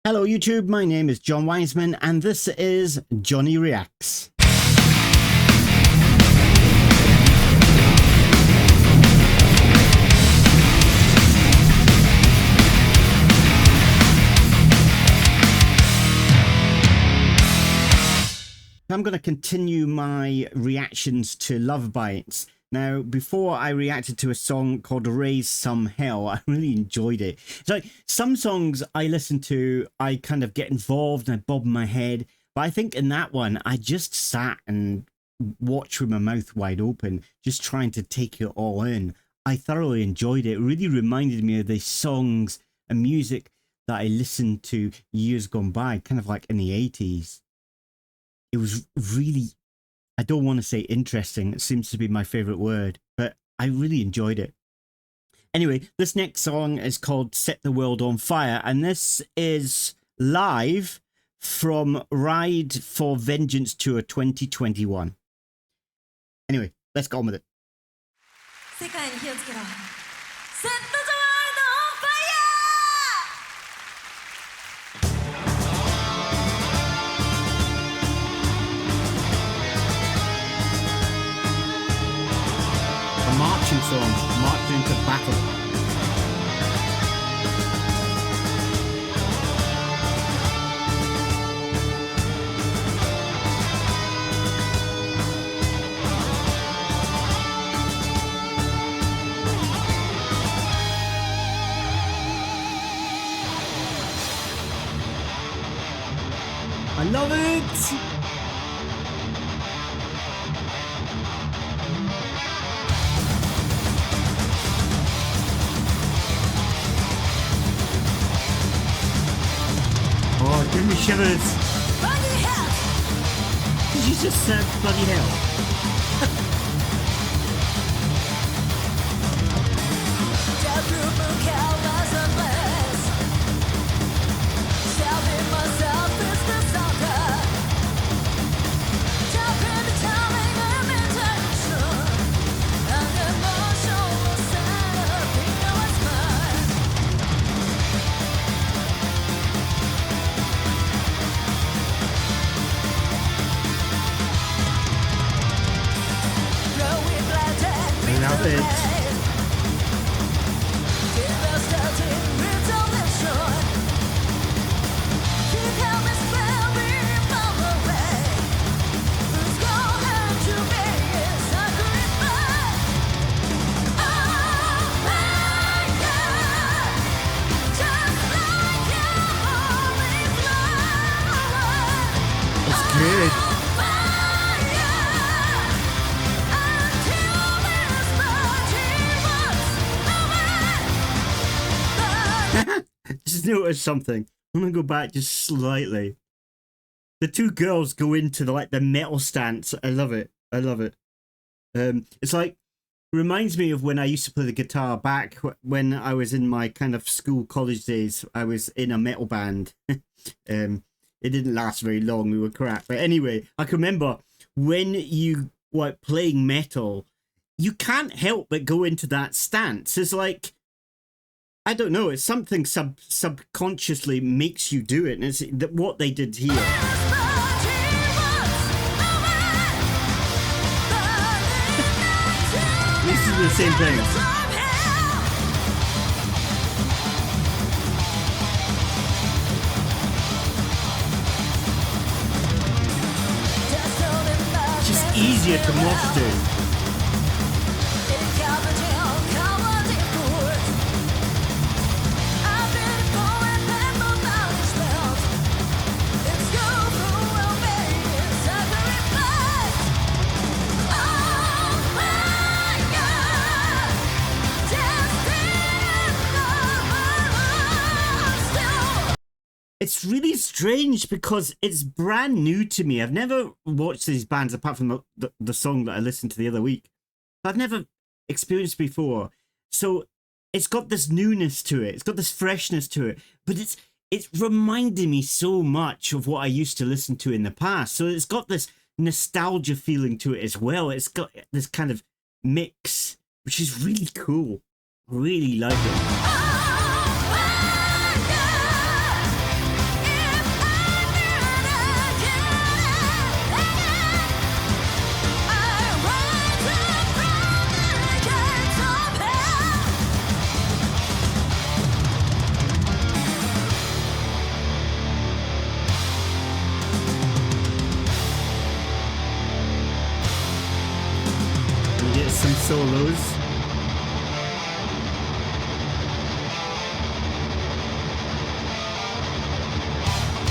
Hello YouTube, my name is John Wiseman and this is Johnny Reacts. I'm going to continue my reactions to Lovebites. Now, before I reacted to a song called Raise Some Hell, I really enjoyed it. It's like some songs I listen to, I kind of get involved and I bob my head. But I think in that one, I just sat and watched with my mouth wide open, just trying to take it all in. I thoroughly enjoyed it. It really reminded me of the songs and music that I listened to years gone by, kind of like in the 80s. It was really, I don't want to say interesting, it seems to be my favorite word, but I really enjoyed it. Anyway, this next song is called Set the World on Fire, and this is live from Ride for Vengeance Tour 2021. Anyway, let's get on with it. Marching song, marching into battle. I love it! Oh, give me shivers. Bloody hell! Did you just say bloody hell? Love it. That's good. Just noticed something. I'm gonna go back just slightly. The two girls go into the metal stance. I love it. I love it. It's like, reminds me of when I used to play the guitar back when I was in my kind of school college days. I was in a metal band. It didn't last very long. We were crap. But anyway, I can remember when you were playing metal, you can't help but go into that stance. It's like, I don't know, it's something subconsciously makes you do it, and it's what they did here. This is the same thing. It's just easier to mosh to. It's really strange because it's brand new to me. I've never watched these bands apart from the song that I listened to the other week. I've never experienced before. So it's got this newness to it. It's got this freshness to it. But it's reminding me so much of what I used to listen to in the past. So it's got this nostalgia feeling to it as well. It's got this kind of mix, which is really cool. Really like it. solos.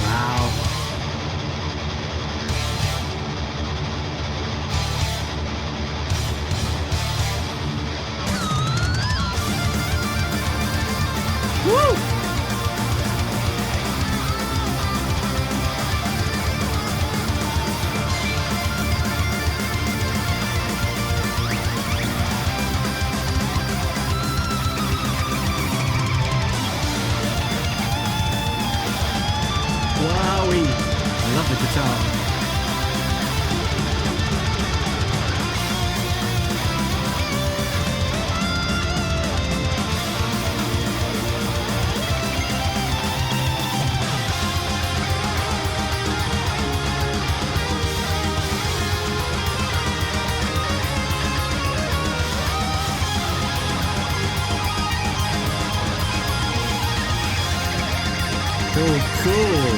Wow. Woo! Wowie! I love the guitar. Oh, cool.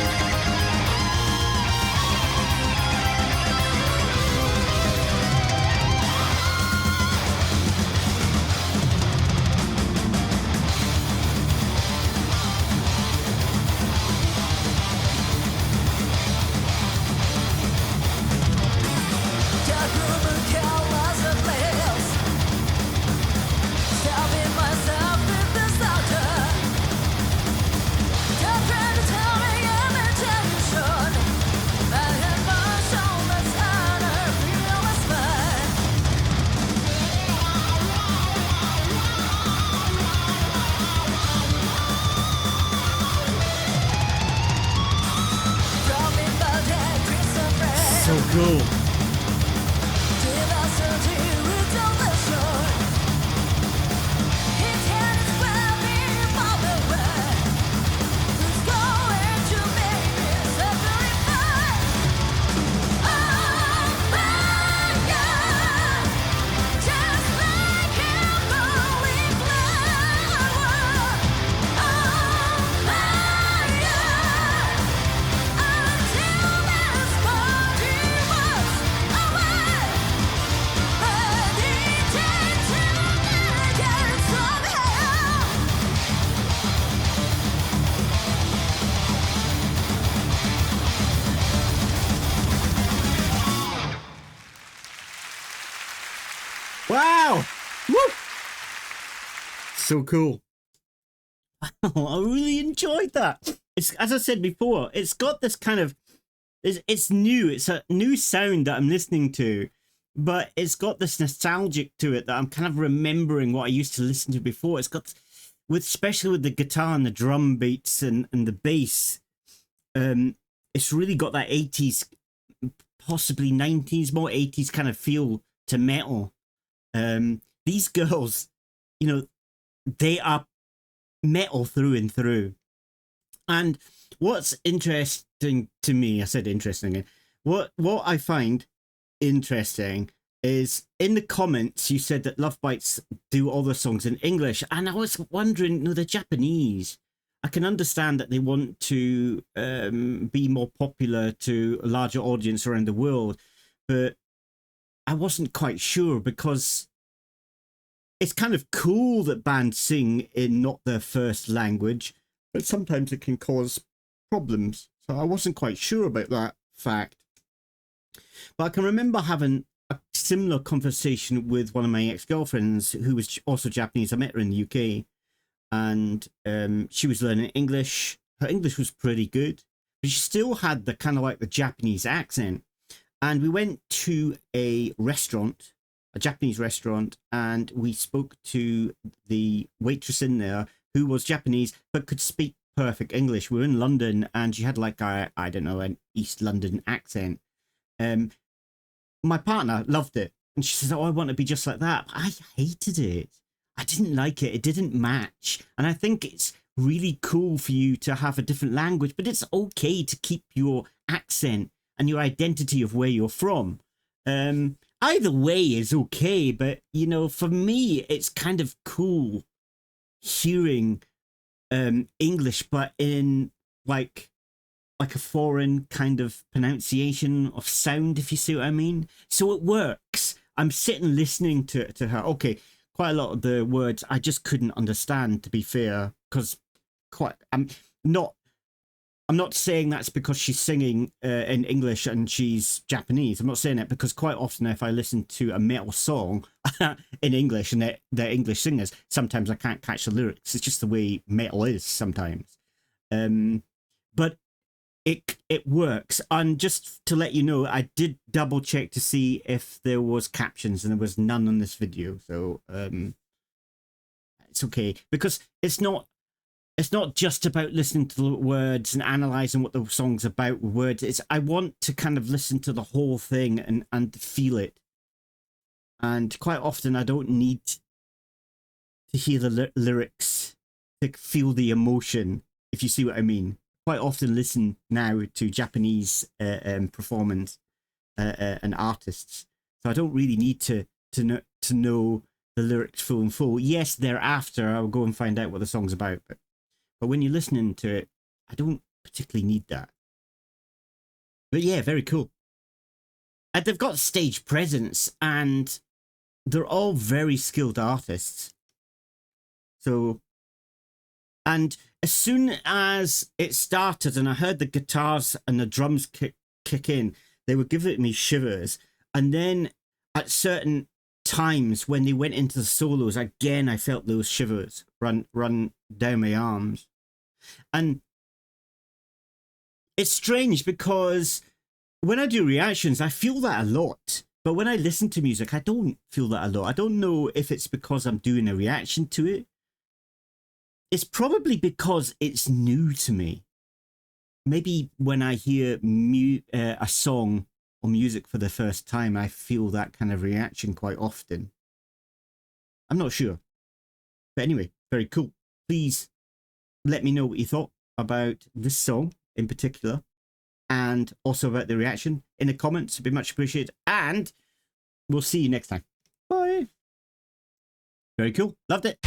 So cool. Wow! Woo! So cool. I really enjoyed that. It's, as I said before, it's got this kind of, it's new. It's a new sound that I'm listening to, but it's got this nostalgic to it that I'm kind of remembering what I used to listen to before. It's got, with especially with the guitar and the drum beats and the bass, it's really got that 80s, possibly 90s, more 80s kind of feel to metal. These girls, you know, they are metal through and through. And what's interesting to me, I said interesting, what I find interesting is in the comments you said that Lovebites do all the songs in English, and I was wondering, no, they're Japanese. I can understand that they want to be more popular to a larger audience around the world, but I wasn't quite sure, because it's kind of cool that bands sing in not their first language, but sometimes it can cause problems. So I wasn't quite sure about that fact. But I can remember having a similar conversation with one of my ex-girlfriends who was also Japanese. I met her in the UK, and she was learning English. Her English was pretty good, but she still had the kind of like the Japanese accent. And we went to a restaurant, a Japanese restaurant, and we spoke to the waitress in there who was Japanese but could speak perfect English. We were in London, and she had like I don't know, an East London accent. My partner loved it, and she says, "Oh, I want to be just like that." But I hated it. I didn't like it. It didn't match. And I think it's really cool for you to have a different language, but it's okay to keep your accent and your identity of where you're from. Either way is okay, but you know, for me, it's kind of cool hearing English, but in like a foreign kind of pronunciation of sound, if you see what I mean. So it works. I'm sitting listening to her. Okay, quite a lot of the words I just couldn't understand, to be fair, because not I'm not saying that's because she's singing in English and she's Japanese. I'm not saying it, because quite often if I listen to a metal song in English and they're English singers, sometimes I can't catch the lyrics. It's just the way metal is sometimes. But it works. And just to let you know, I did double check to see if there was captions, and there was none on this video. So it's okay, because it's not just about listening to the words and analyzing what the song's about with words. I want to kind of listen to the whole thing and feel it. And quite often I don't need to hear the lyrics to feel the emotion, if you see what I mean. Quite often listen now to Japanese performance and artists. So I don't really need to know the lyrics full and full. Yes, thereafter I'll go and find out what the song's about. But when you're listening to it, I don't particularly need that. But yeah, very cool. And they've got stage presence, and they're all very skilled artists. So, and as soon as it started and I heard the guitars and the drums kick in, they were giving me shivers. And then at certain times when they went into the solos, again I felt those shivers run down my arms. And it's strange, because when I do reactions I feel that a lot, but when I listen to music I don't feel that a lot. I don't know if it's because I'm doing a reaction to it. It's probably because it's new to me. Maybe when I hear a song or music for the first time, I feel that kind of reaction quite often. I'm not sure. But anyway, very cool. Please let me know what you thought about this song in particular, and also about the reaction in the comments. It'd be much appreciated. And we'll see you next time. Bye. Very cool. Loved it.